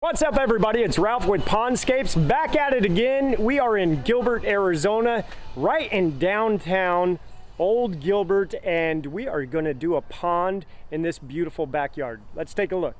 What's up, everybody? It's Ralph with Pondscapes, back at it again. We are in Gilbert, Arizona, right in downtown Old Gilbert, and we are going to do a pond in this beautiful backyard. Let's take a look.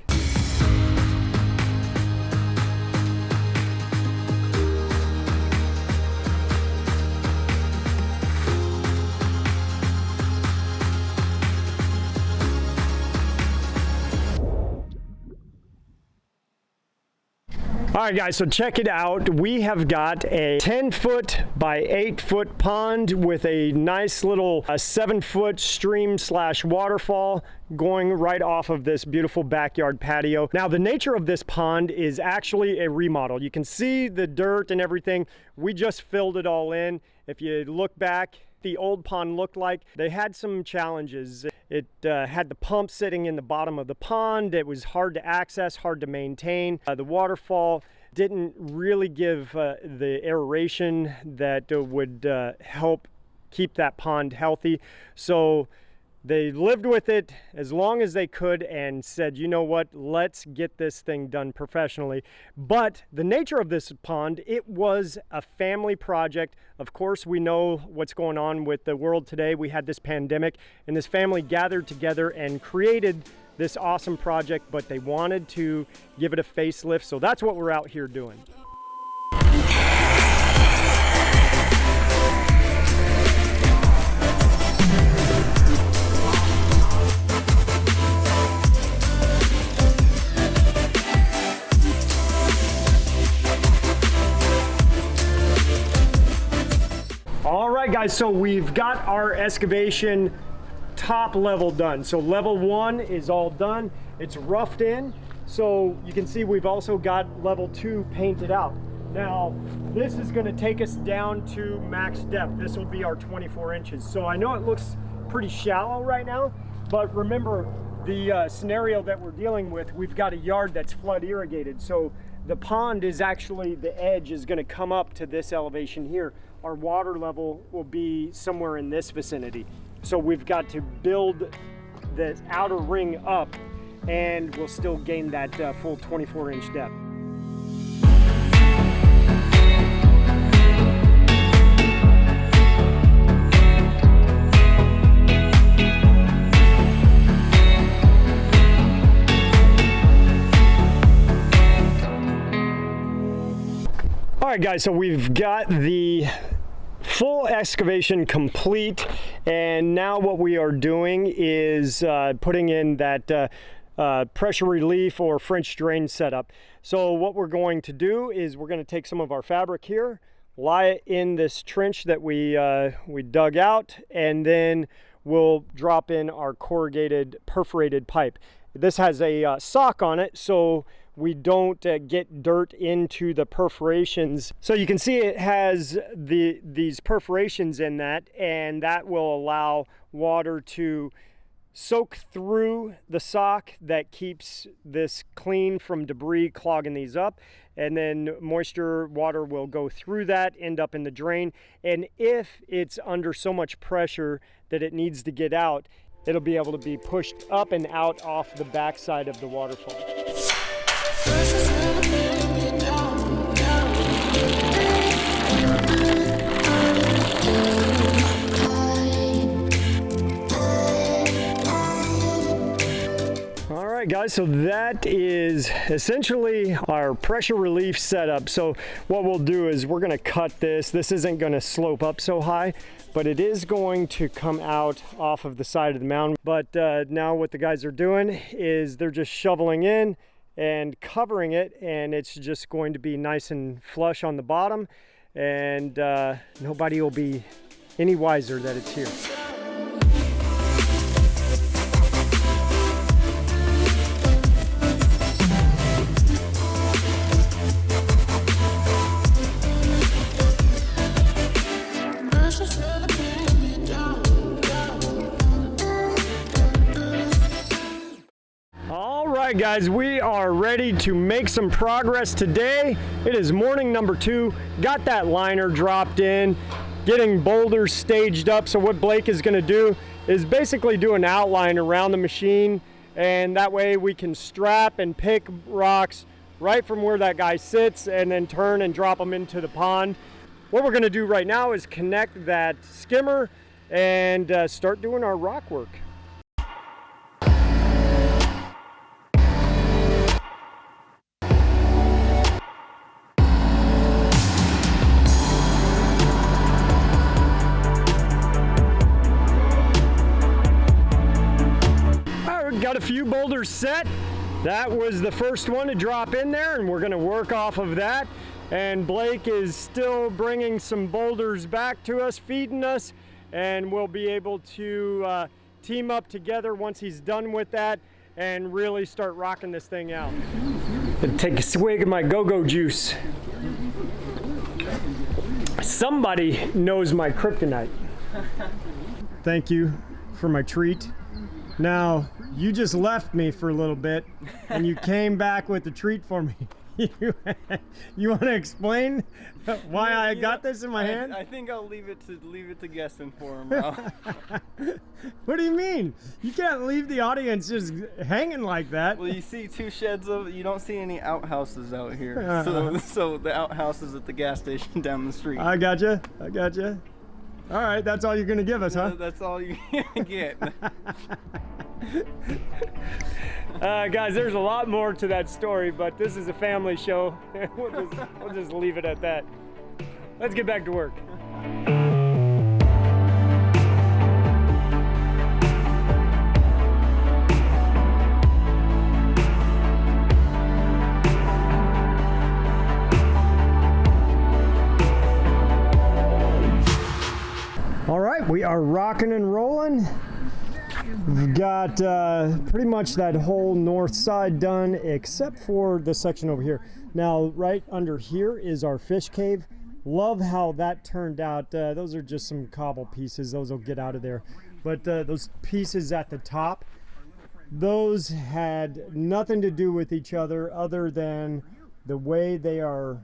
All right, guys, so check it out. We have got a 10-foot by 8-foot pond with a nice little 7-foot stream / waterfall going right off of this beautiful backyard patio. Now, the nature of this pond is actually a remodel. You can see the dirt and everything. We just filled it all in. If you look back, the old pond looked like they had some challenges. It had the pump sitting in the bottom of the pond. It was hard to access, hard to maintain. The waterfall didn't really give the aeration that would help keep that pond healthy. So they lived with it as long as they could and said, you know what, let's get this thing done professionally. But the nature of this pond, it was a family project. Of course, we know what's going on with the world today. We had this pandemic, and this family gathered together and created this awesome project, but they wanted to give it a facelift. So that's what we're out here doing. All right, guys, so we've got our excavation top level done. So level 1 is all done. It's roughed in. So you can see we've also got level 2 painted out. Now, this is going to take us down to max depth. This will be our 24 inches. So I know it looks pretty shallow right now, but remember the scenario that we're dealing with, we've got a yard that's flood irrigated. So the pond is actually, the edge is going to come up to this elevation here. Our water level will be somewhere in this vicinity. So we've got to build the outer ring up, and we'll still gain that full 24-inch depth. All right, guys, so we've got the full excavation complete, and now what we are doing is putting in that pressure relief or French drain setup. So what we're going to do is we're going to take some of our fabric here, lie it in this trench that we dug out, and then we'll drop in our corrugated perforated pipe. This has a sock on it, so we don't get dirt into the perforations. So you can see it has these perforations in that, and that will allow water to soak through the sock. That keeps this clean from debris clogging these up, and then moisture water will go through that, end up in the drain, and if it's under so much pressure that it needs to get out, it'll be able to be pushed up and out off the backside of the waterfall. All right, guys, so that is essentially our pressure relief setup. So what we'll do is we're going to cut this. This isn't going to slope up so high, but it is going to come out off of the side of the mountain. But now what the guys are doing is they're just shoveling in and covering it, and it's just going to be nice and flush on the bottom, and nobody will be any wiser that it's here. All right, guys, we are ready to make some progress today. It is morning number 2. Got that liner dropped in, getting boulders staged up. So what Blake is going to do is basically do an outline around the machine, and that way we can strap and pick rocks right from where that guy sits and then turn and drop them into the pond. What we're gonna do right now is connect that skimmer and start doing our rock work. Got a few boulders set. That was the first one to drop in there, and we're going to work off of that. And Blake is still bringing some boulders back to us, feeding us, and we'll be able to team up together once he's done with that and really start rocking this thing out. And take a swig of my go-go juice. Somebody knows my kryptonite. Thank you for my treat. Now, you just left me for a little bit, and you came back with a treat for me. You want to explain why I got this in my hand? I think I'll leave it to guessing for him now. What do you mean? You can't leave the audience just hanging like that. Well, you see two sheds of, you don't see any outhouses out here. So the outhouse is at the gas station down the street. I gotcha. All right, that's all you're gonna give us, huh? That's all you get. Guys, there's a lot more to that story, but this is a family show. We'll just leave it at that. Let's get back to work. All right, we are rocking and rolling. We've got pretty much that whole north side done except for the section over here. Now, right under here is our fish cave. Love how that turned out. Those are just some cobble pieces. Those will get out of there. But those pieces at the top, those had nothing to do with each other than the way they are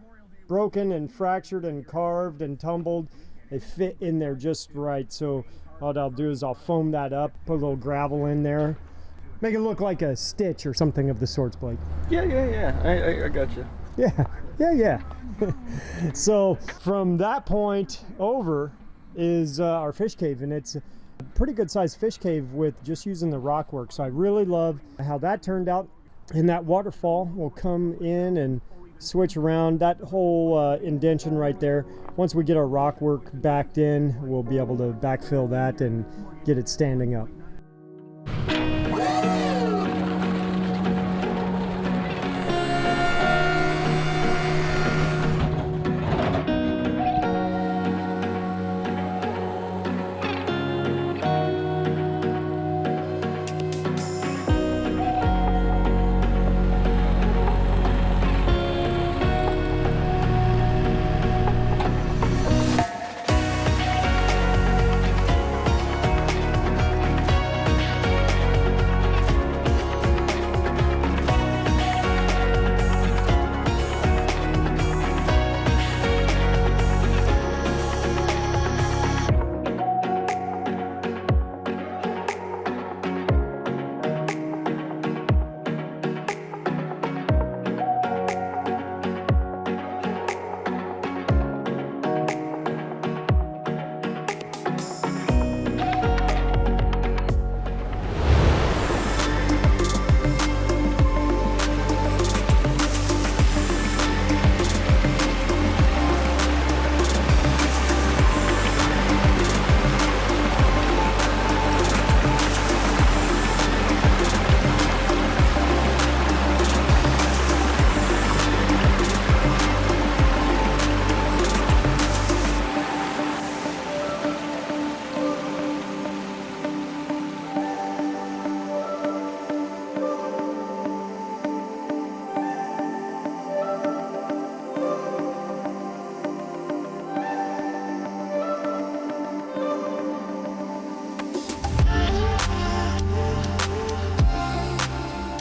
broken and fractured and carved and tumbled. They fit in there just right. So what I'll do is I'll foam that up, put a little gravel in there, make it look like a stitch or something of the sorts, Blake. Yeah. I got you. Yeah. So from that point over is our fish cave, and it's a pretty good sized fish cave with just using the rock work. So I really love how that turned out. And that waterfall will come in and switch around that whole indention right there. Once we get our rock work backed in, we'll be able to backfill that and get it standing up.